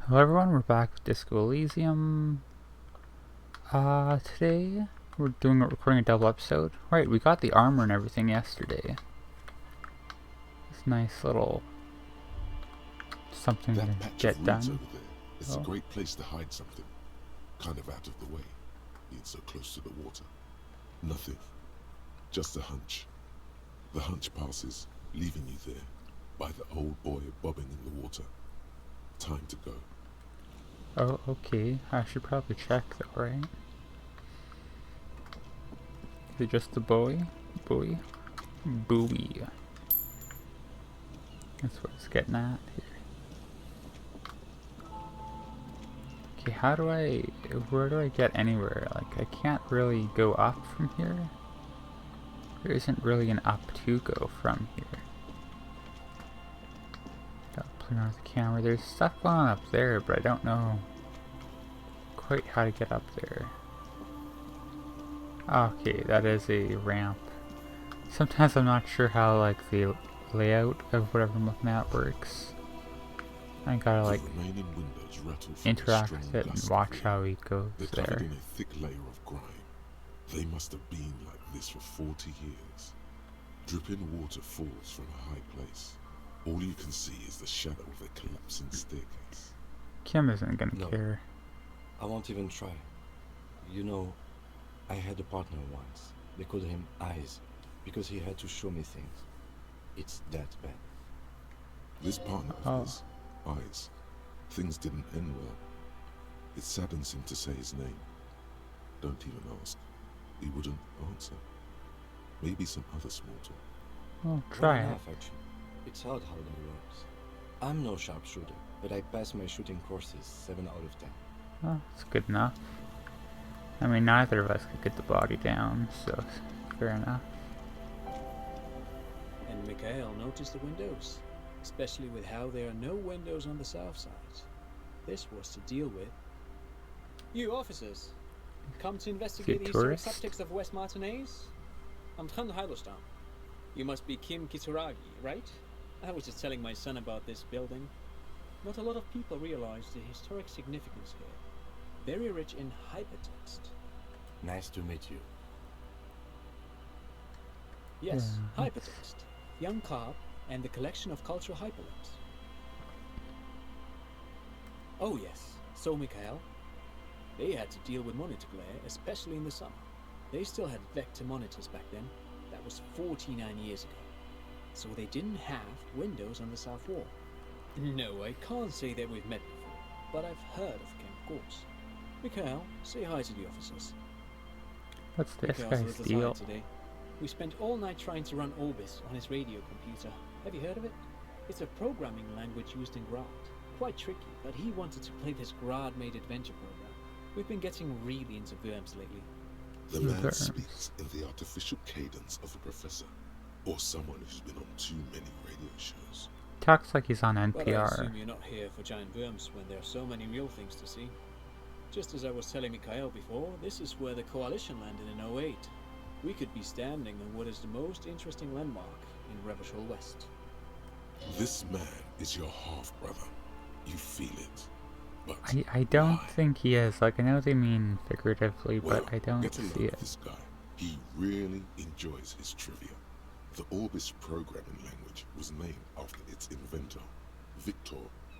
Hello everyone, we're back with Disco Elysium. Today we're recording a double episode. Right, we got the armor and everything yesterday. It's nice little something to patch get of woods done. over there. It's a great place to hide something. Kind of out of the way, being so close to the water. Nothing. Just a hunch. The hunch passes, leaving you there, by the old boy bobbing in the water. Time to go. Oh, okay. I should probably check though, right? Is it just the buoy? Buoy? Buoy. That's what it's getting at here. Okay, where do I get anywhere? Like, I can't really go up from here. There isn't really an up to go from here. Gotta play around with the camera. There's stuff going on up there, but I don't know quite how to get up there. Okay, that is a ramp. Sometimes I'm not sure how like the layout of whatever I'm looking at works. I gotta like interact with it and watch how he goes They're there. covered in a thick layer of grime. They must have been like this for 40 years. Dripping water falls from a high place. All you can see is the shadow of a collapsing staircase. Kim isn't gonna care. I won't even try. You know, I had a partner once. They called him Eyes, because he had to show me things. It's that bad. This partner of his, Eyes, things didn't end well. It saddens him to say his name. Don't even ask. He wouldn't answer. Maybe some other small talk. Well, try it. Actually. It's odd how that works. I'm no sharpshooter, but I passed my shooting courses 7 out of 10. Well, it's good enough. I mean, neither of us could get the body down, so fair enough. And Mikhail noticed the windows, especially with how there are no windows on the south side. This was to deal with. You officers, come to investigate the historic subjects of West Martinez? I'm Trond Heidelstam. You must be Kim Kitsuragi, right? I was just telling my son about this building. Not a lot of people realize the historic significance here. Very rich in hypertext. Nice to meet you. Yes, hypertext. Young carp and the collection of cultural hyperlinks. Oh yes, so Mikhail. They had to deal with monitor glare, especially in the summer. They still had vector monitors back then. That was 49 years ago. So they didn't have windows on the south wall. No, I can't say that we've met before, but I've heard of Kim, of course. Mikhail, say hi to the officers. What's this guy's deal? Today. We spent all night trying to run Orbis on his radio computer. Have you heard of it? It's a programming language used in Grad. Quite tricky, but he wanted to play this Grad-made adventure program. We've been getting really into worms lately. The man speaks in the artificial cadence of a professor, or someone who's been on too many radio shows. Talks like he's on NPR. But I assume you're not here for giant worms when there are so many real things to see. Just as I was telling Mikhail before, this is where the Coalition landed in 08. We could be standing on what is the most interesting landmark in Revachol West. This man is your half-brother. You feel it. But I don't think he is. Like, I know they mean figuratively, well, but I don't see it. This guy, he really enjoys his trivia. The Orbis programming language was named after its inventor, Victor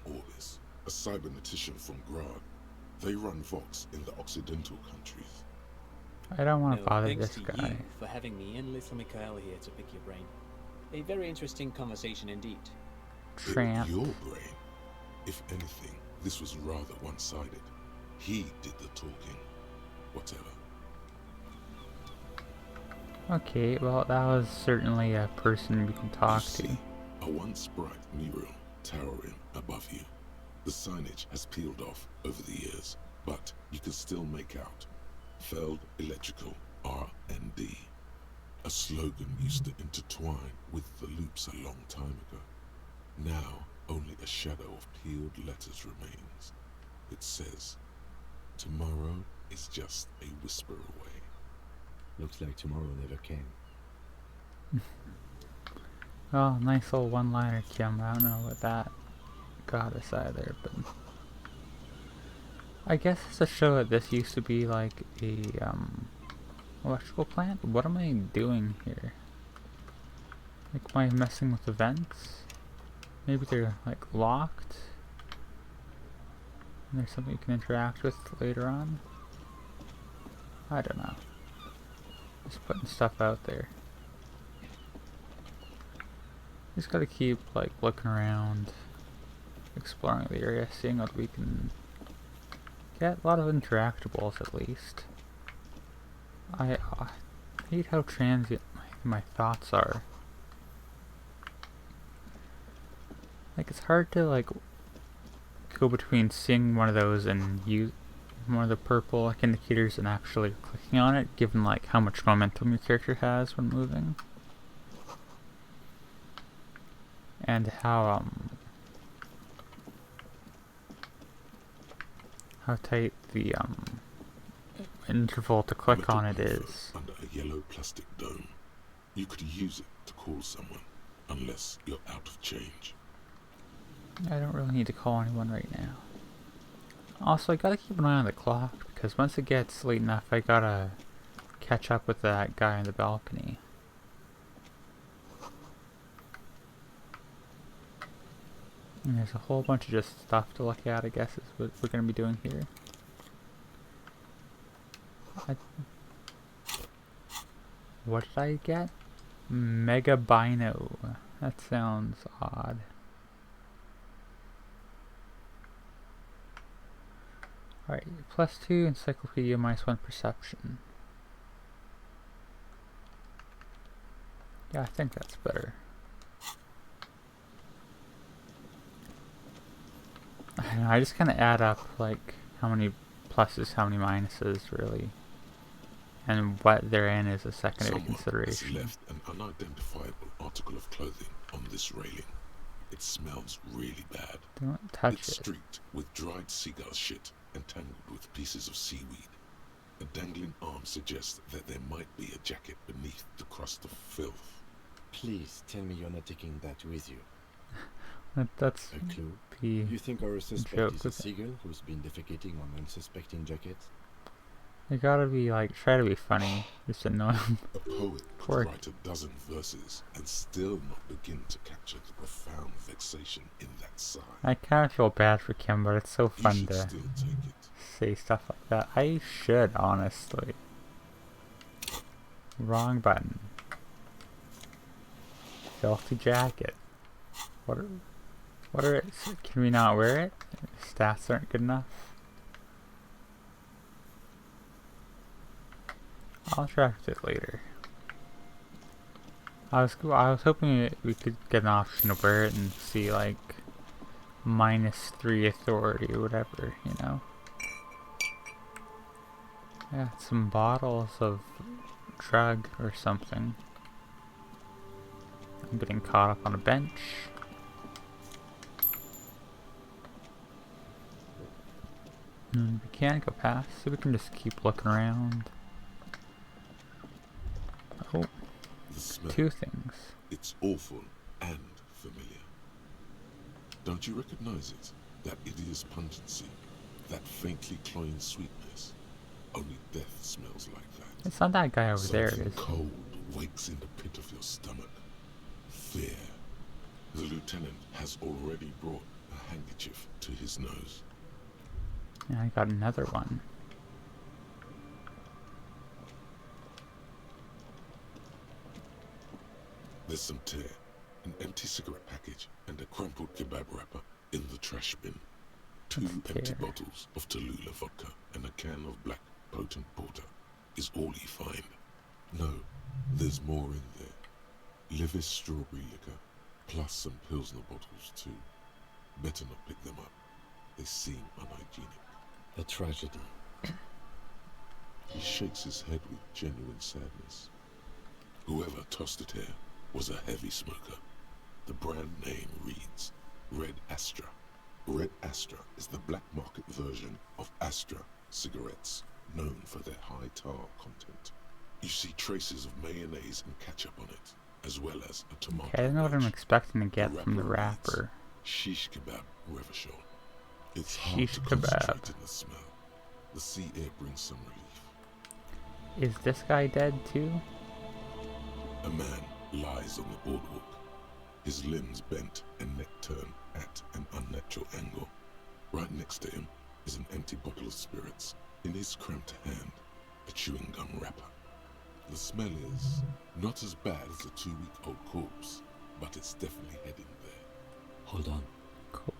Orbis, a cybernetician from Grad. They run Vox in the Occidental countries. I don't want to bother this guy. Thanks to you for having me and little Mikhail here to pick your brain. A very interesting conversation indeed. Tramp. Your brain. If anything, this was rather one-sided. He did the talking. Whatever. Okay, well, that was certainly a person we can talk to. A once bright mural towering above you. The signage has peeled off over the years, but you can still make out Feld Electrical R&D. A slogan used to intertwine with the loops a long time ago. Now, only a shadow of peeled letters remains. It says, tomorrow is just a whisper away. Looks like tomorrow never came. Well, nice little one-liner, Kim. I don't know what that got us either, but I guess it's to show that this used to be like a electrical plant. What am I doing here? Like, am I messing with the vents? Maybe they're like locked. And there's something you can interact with later on. I don't know. Just putting stuff out there. Just gotta keep like looking around, exploring the area, seeing what we can get. A lot of interactables at least. I hate how transient my thoughts are. Like, it's hard to like go between seeing one of those and use one of the purple like indicators and actually clicking on it, given like how much momentum your character has when moving. And how tight the interval to click on it is. Under a yellow plastic dome. You could use it to call someone, unless you're out of change. I don't really need to call anyone right now. Also, I gotta keep an eye on the clock, because once it gets late enough, I gotta catch up with that guy on the balcony. And there's a whole bunch of just stuff to look at, I guess, is what we're gonna be doing here. What did I get? Mega Bino. That sounds odd. Alright, +2 encyclopedia, -1 perception. Yeah, I think that's better. I don't know, I just kind of add up like how many pluses, how many minuses, really, and what they're in is a secondary consideration. Someone has left an unidentifiable article of clothing on this railing. It smells really bad. Don't touch it. It's streaked with dried seagull shit entangled with pieces of seaweed. A dangling arm suggests that there might be a jacket beneath the crust of filth. Please tell me you're not taking that with you. That's A clue? the You think our suspect joke is a with it. seagull who's been defecating on unsuspecting jackets? You gotta be like, try to be funny, just annoy him. A poet Poor- could write a dozen verses and still not begin to capture the profound vexation in that sigh. I kind of feel bad for Kim, but it's so You fun should to still take it. say stuff like that. I should, honestly. Wrong button. Filthy jacket. What are it? Can we not wear it? Stats aren't good enough. I'll interact with it later. I was hoping we could get an option to wear it and see like -3 authority or whatever, you know. Yeah, some bottles of drug or something. I'm getting caught up on a bench. We can't go past, so we can just keep looking around. Oh, The smell. 2 things. It's awful and familiar. Don't you recognize it? That hideous pungency, that faintly cloying sweetness. Only death smells like that. It's not that guy over there, Something is it? cold wakes in the pit of your stomach. Fear. The lieutenant has already brought a handkerchief to his nose. And I got another one. There's some tear, an empty cigarette package, and a crumpled kebab wrapper in the trash bin. 2 empty tear? bottles of Tallulah vodka and a can of black potent porter is all you find. No, there's more in there. Livis strawberry liquor, plus some Pilsner bottles too. Better not pick them up. They seem unhygienic. A tragedy. He shakes his head with genuine sadness. Whoever tossed it here was a heavy smoker. The brand name reads Red Astra. Red Astra is the black market version of Astra cigarettes, known for their high tar content. You see traces of mayonnaise and ketchup on it, as well as a tomato. Okay, I don't know what I'm wedge. expecting to get from the wrapper reads wrapper. Shish kebab Revachol. It's Shish hard to kebab. concentrate in the smell. The sea air brings some relief. Is this guy dead too? A man lies on the boardwalk, his limbs bent and neck turned at an unnatural angle. Right next to him is an empty bottle of spirits. In his cramped hand, a chewing gum wrapper. The smell is not as bad as a 2-week-old corpse, but it's definitely heading there. Hold on. Cool.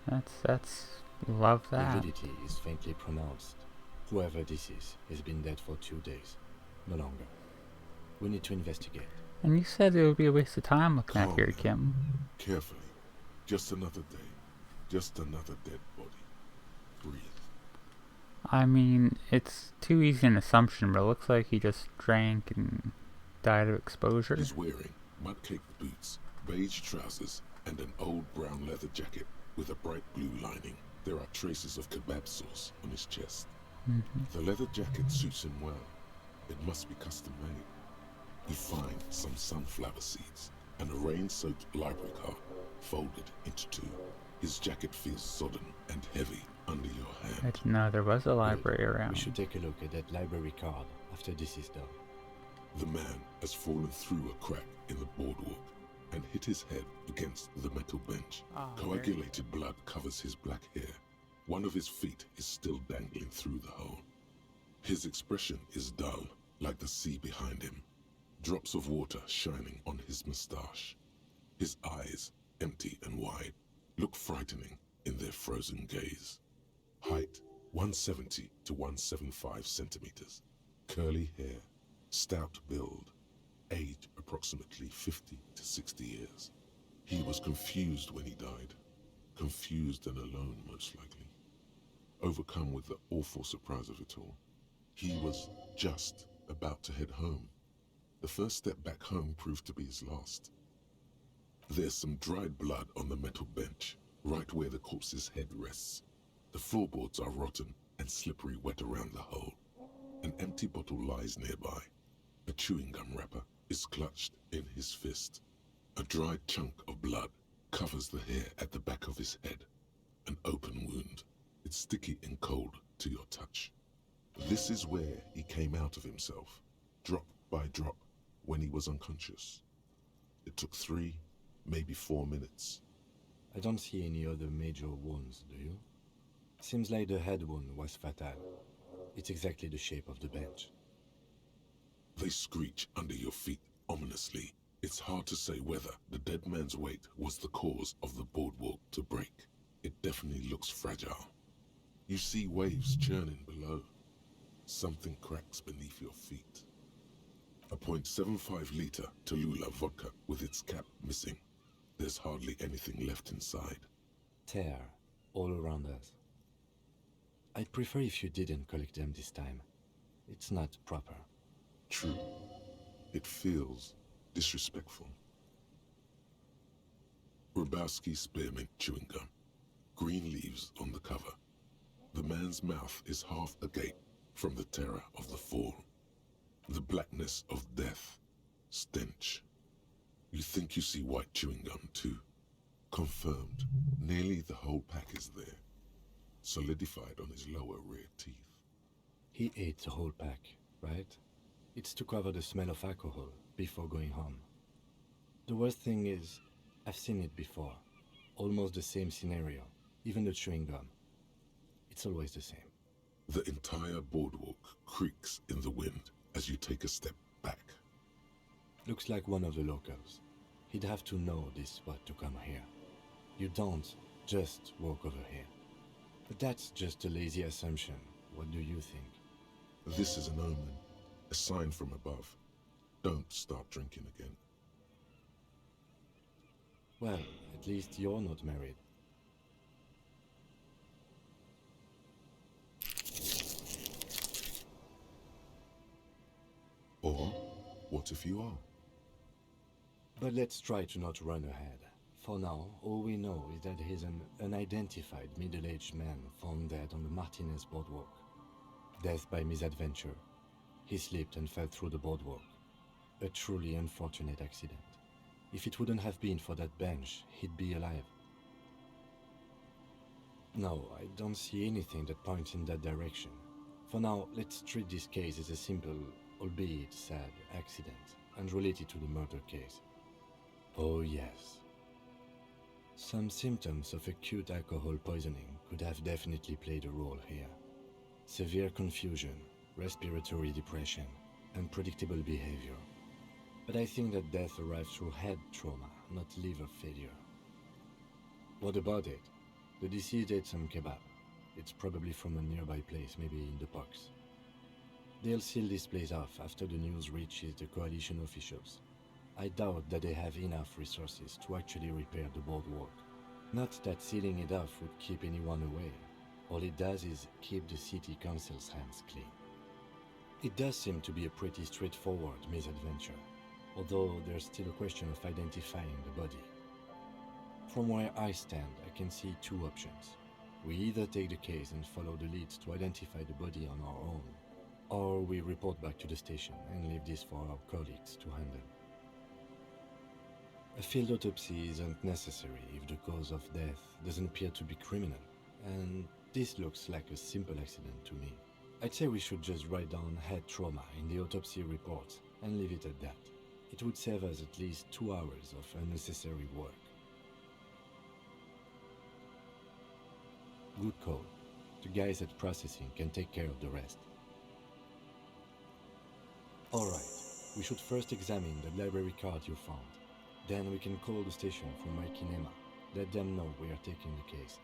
That's love The that. validity is faintly pronounced. Whoever this is has been dead for 2 days. No longer. We need to investigate. And you said it would be a waste of time looking at Calm here, down. Kim. Carefully. Just another day. Just another dead body. Breathe. I mean, it's too easy an assumption, but it looks like he just drank and died of exposure. He's wearing mud-caked boots, beige trousers, and an old brown leather jacket with a bright blue lining. There are traces of kebab sauce on his chest. The leather jacket suits him well. It must be custom made. You find some sunflower seeds and a rain-soaked library card folded into 2. His jacket feels sodden and heavy under your I hand. didn't know there was a library around. We should take a look at that library card after this is done. The man has fallen through a crack in the boardwalk and hit his head against the metal bench. Coagulated blood covers his black hair. One of his feet is still dangling through the hole. His expression is dull, like the sea behind him. Drops of water shining on his mustache. His eyes, empty and wide, look frightening in their frozen gaze. Height, 170 to 175 centimeters. Curly hair, stout build. Age, approximately 50 to 60 years. He was confused when he died. Confused and alone, most likely. Overcome with the awful surprise of it all. He was just about to head home. The first step back home proved to be his last. There's some dried blood on the metal bench, right where the corpse's head rests. The floorboards are rotten and slippery wet around the hole. An empty bottle lies nearby. A chewing gum wrapper is clutched in his fist. A dried chunk of blood covers the hair at the back of his head. An open wound. It's sticky and cold to your touch. This is where he came out of himself, drop by drop, when he was unconscious. It took 3, maybe 4 minutes. I don't see any other major wounds, do you? Seems like the head wound was fatal. It's exactly the shape of the bench. They screech under your feet ominously. It's hard to say whether the dead man's weight was the cause of the boardwalk to break. It definitely looks fragile. You see waves churning below. Something cracks beneath your feet. A .75 liter Tallulah vodka with its cap missing. There's hardly anything left inside. Tear all around us. I'd prefer if you didn't collect them this time. It's not proper. True. It feels disrespectful. Grabowski spearmint chewing gum. Green leaves on the cover. The man's mouth is half agape from the terror of the fall. The blackness of death. Stench. You think you see white chewing gum too. Confirmed. Nearly the whole pack is there. Solidified on his lower rear teeth. He ate the whole pack, right? It's to cover the smell of alcohol before going home. The worst thing is, I've seen it before. Almost the same scenario. Even the chewing gum. It's always the same. The entire boardwalk creaks in the wind as you take a step back. Looks like one of the locals. He'd have to know this spot to come here. You don't just walk over here. But that's just a lazy assumption. What do you think? This is an omen, a sign from above. Don't start drinking again. Well, at least you're not married. Or, what if you are? But let's try to not run ahead. For now, all we know is that he's an unidentified middle-aged man found dead on the Martinez boardwalk. Death by misadventure. He slipped and fell through the boardwalk. A truly unfortunate accident. If it wouldn't have been for that bench, he'd be alive. No, I don't see anything that points in that direction. For now, let's treat this case as a simple, albeit sad, accident, unrelated to the murder case. Oh yes. Some symptoms of acute alcohol poisoning could have definitely played a role here. Severe confusion, respiratory depression, unpredictable behavior. But I think that death arrived through head trauma, not liver failure. What about it? The deceased ate some kebab. It's probably from a nearby place, maybe in the box. They'll seal this place off after the news reaches the coalition officials. I doubt that they have enough resources to actually repair the boardwalk. Not that sealing it off would keep anyone away. All it does is keep the city council's hands clean. It does seem to be a pretty straightforward misadventure, although there's still a question of identifying the body. From where I stand, I can see two options. We either take the case and follow the leads to identify the body on our own, or we report back to the station and leave this for our colleagues to handle. A field autopsy isn't necessary if the cause of death doesn't appear to be criminal, and this looks like a simple accident to me. I'd say we should just write down head trauma in the autopsy report and leave it at that. It would save us at least 2 hours of unnecessary work. Good call. The guys at processing can take care of the rest. Alright, we should first examine the library card you found. Then we can call the station for Mike and Emma. Let them know we are taking the case.